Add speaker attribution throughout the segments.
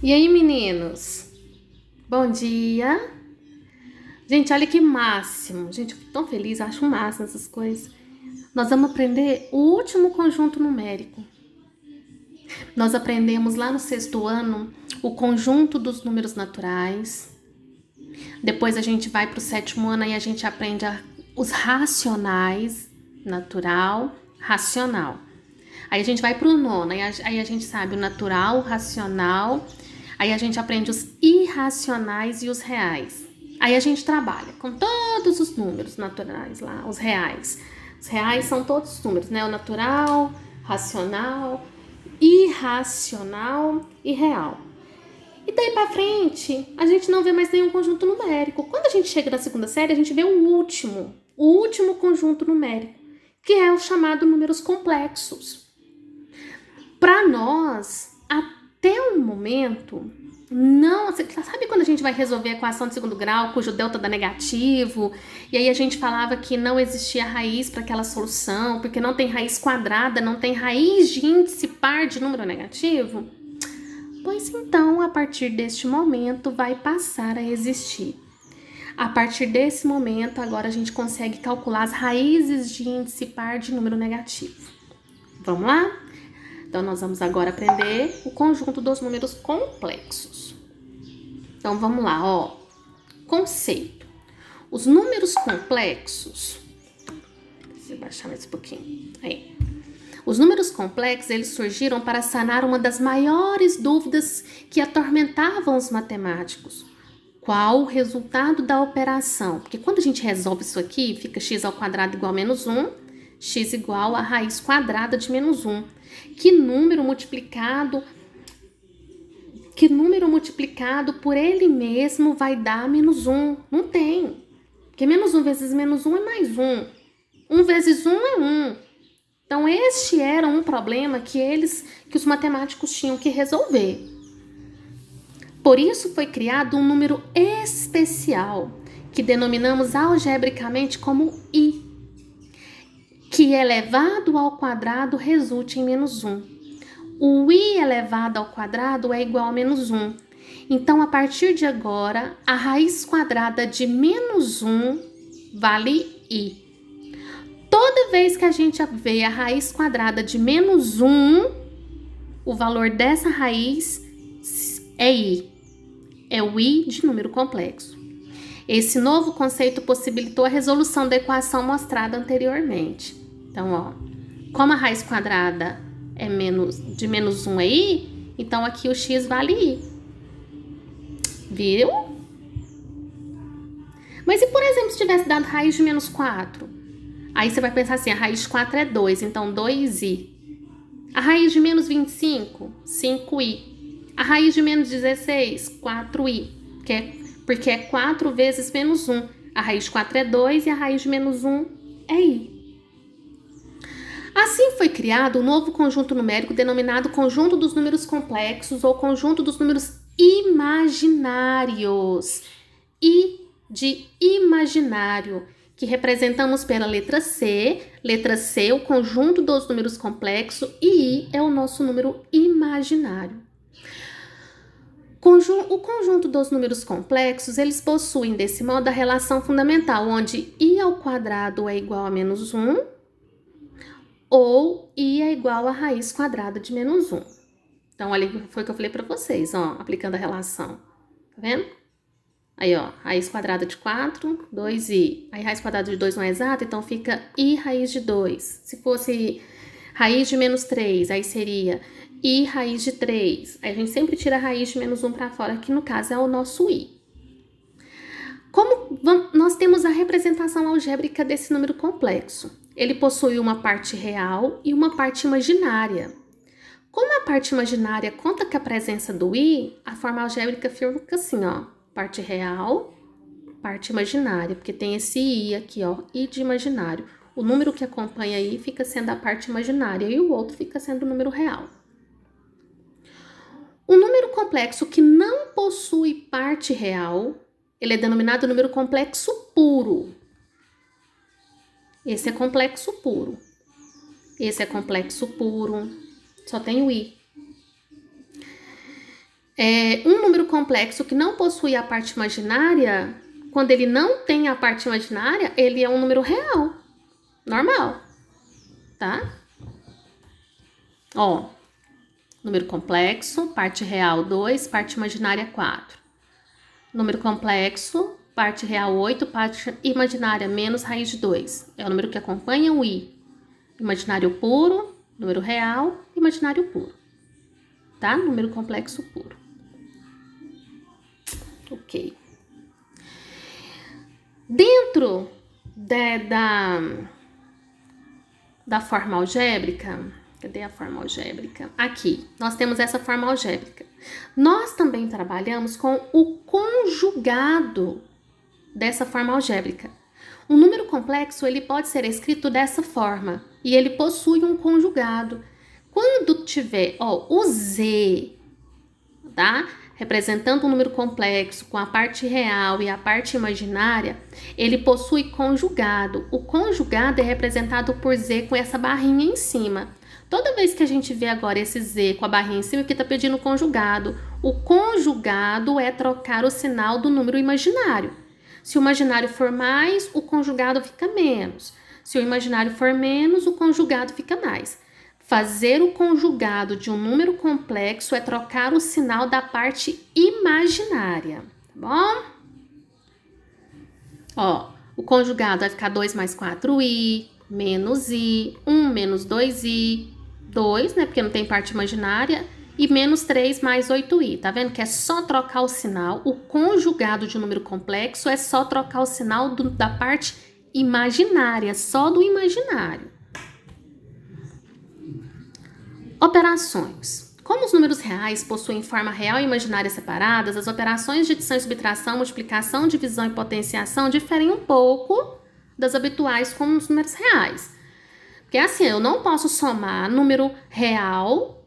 Speaker 1: E aí, meninos? Bom dia! Gente, olha que máximo! Gente, eu fico tão feliz, eu acho um máximo essas coisas. Nós vamos aprender o último conjunto numérico. Nós aprendemos lá no sexto ano o conjunto dos números naturais. Depois a gente vai para o sétimo ano e a gente aprende os racionais, natural, racional. Aí a gente vai para o nono, aí a gente sabe o natural, o racional. Aí a gente aprende os irracionais e os reais. Aí a gente trabalha com todos os números naturais lá, os reais. Os reais são todos os números, né? O natural, racional, irracional e real. E daí pra frente, a gente não vê mais nenhum conjunto numérico. Quando a gente chega na segunda série, a gente vê o último conjunto numérico, que é o chamado números complexos. Para nós, até o momento, não. Sabe quando a gente vai resolver a equação de segundo grau, cujo delta dá negativo, e aí a gente falava que não existia raiz para aquela solução, porque não tem raiz quadrada, não tem raiz de índice par de número negativo? Pois então, a partir deste momento, vai passar a existir. A partir desse momento, agora a gente consegue calcular as raízes de índice par de número negativo. Vamos lá? Então, nós vamos agora aprender o conjunto dos números complexos. Então, vamos lá, ó. Conceito. Os números complexos... Deixa eu baixar mais um pouquinho. Aí. Os números complexos, eles surgiram para sanar uma das maiores dúvidas que atormentavam os matemáticos. Qual o resultado da operação? Porque quando a gente resolve isso aqui, fica x ao quadrado igual a menos 1, x igual a raiz quadrada de menos 1. Que número multiplicado por ele mesmo vai dar menos 1? Não tem. Porque menos 1 vezes menos 1 é mais 1. 1 vezes 1 é 1. Então, este era um problema que os matemáticos tinham que resolver. Por isso foi criado um número especial, que denominamos algebricamente como i, que elevado ao quadrado resulte em menos 1. O i elevado ao quadrado é igual a menos 1. Então, a partir de agora, a raiz quadrada de menos 1 vale i. Toda vez que a gente vê a raiz quadrada de menos 1, o valor dessa raiz é i. É o i de número complexo. Esse novo conceito possibilitou a resolução da equação mostrada anteriormente. Então, ó, como a raiz quadrada de menos 1 é i, então aqui o x vale i. Viu? Mas e, por exemplo, se tivesse dado raiz de menos 4? Aí você vai pensar assim, a raiz de 4 é 2, então 2i. A raiz de menos 25, 5i. A raiz de menos 16, 4i. Porque é 4 vezes menos 1. A raiz de 4 é 2 e a raiz de menos 1 é i. Assim foi criado um novo conjunto numérico denominado conjunto dos números complexos ou conjunto dos números imaginários. I de imaginário, que representamos pela letra C. Letra C, o conjunto dos números complexos, e I é o nosso número imaginário. O conjunto dos números complexos, eles possuem, desse modo, a relação fundamental, onde I ao quadrado é igual a menos 1, ou I é igual a raiz quadrada de menos 1. Então, olha, foi o que eu falei para vocês, ó, aplicando a relação. Tá vendo? Aí, ó, raiz quadrada de 4, 2i. Aí, raiz quadrada de 2 não é exata, então fica i raiz de 2. Se fosse raiz de menos 3, aí seria i raiz de 3. Aí a gente sempre tira a raiz de menos 1 para fora, que no caso é o nosso i. Nós temos a representação algébrica desse número complexo. Ele possui uma parte real e uma parte imaginária. Como a parte imaginária conta com a presença do i, a forma algébrica fica assim, ó. Parte real, parte imaginária, porque tem esse i aqui, ó, i de imaginário. O número que acompanha i fica sendo a parte imaginária e o outro fica sendo o número real. O número complexo que não possui parte real, ele é denominado número complexo puro. Esse é complexo puro. Esse é complexo puro, só tem o i. Um número complexo que não possui a parte imaginária, quando ele não tem a parte imaginária, ele é um número real, normal, tá? Ó, número complexo, parte real 2, parte imaginária 4. Número complexo, parte real 8, parte imaginária menos raiz de 2. É o número que acompanha o i. Imaginário puro, número real, imaginário puro. Tá? Número complexo puro. Ok. Dentro da forma algébrica, cadê a forma algébrica? Aqui, nós temos essa forma algébrica. Nós também trabalhamos com o conjugado dessa forma algébrica. Um número complexo, ele pode ser escrito dessa forma, e ele possui um conjugado. Quando tiver, o Z, tá? Representando um número complexo com a parte real e a parte imaginária, ele possui conjugado. O conjugado é representado por Z com essa barrinha em cima. Toda vez que a gente vê agora esse Z com a barrinha em cima, que está pedindo conjugado. O conjugado é trocar o sinal do número imaginário. Se o imaginário for mais, o conjugado fica menos. Se o imaginário for menos, o conjugado fica mais. Fazer o conjugado de um número complexo é trocar o sinal da parte imaginária, tá bom? O conjugado vai ficar 2 mais 4i, menos i, 1 menos 2i, 2, né, porque não tem parte imaginária, e menos 3 mais 8i, tá vendo que é só trocar o sinal. O conjugado de um número complexo é só trocar o sinal da parte imaginária, só do imaginário. Operações. Como os números reais possuem forma real e imaginária separadas, as operações de adição e subtração, multiplicação, divisão e potenciação diferem um pouco das habituais com os números reais. Porque assim, eu não posso somar número real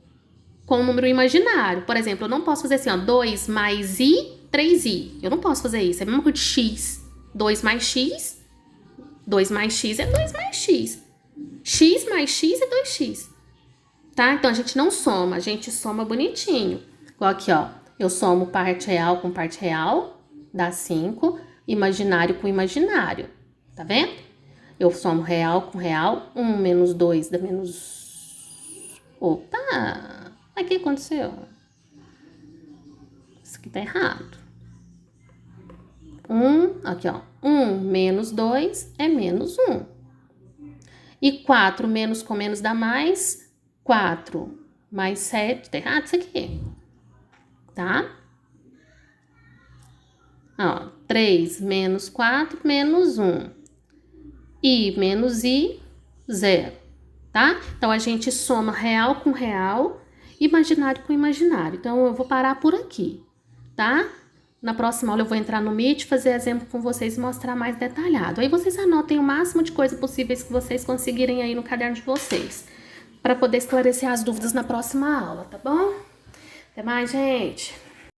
Speaker 1: com número imaginário. Por exemplo, eu não posso fazer assim, 2 mais i, 3i. Eu não posso fazer isso. É a mesma coisa de x. 2 mais x, 2 mais x é 2 mais x. X mais x é 2x. Tá? Então, a gente não soma, a gente soma bonitinho. Igual aqui, eu somo parte real com parte real, dá 5, imaginário com imaginário, tá vendo? Eu somo real com real, 1 menos 2 dá menos... Opa! O que aconteceu? Isso aqui tá errado. 1 menos 2 é menos 1. E 4 menos com menos dá mais... 4 mais 7, tá errado isso aqui, tá? 3 menos 4 menos 1. I menos I, 0, tá? Então, a gente soma real com real, imaginário com imaginário. Então, eu vou parar por aqui, tá? Na próxima aula eu vou entrar no Meet, fazer exemplo com vocês e mostrar mais detalhado. Aí vocês anotem o máximo de coisa possíveis que vocês conseguirem aí no caderno de vocês, para poder esclarecer as dúvidas na próxima aula, tá bom? Até mais, gente!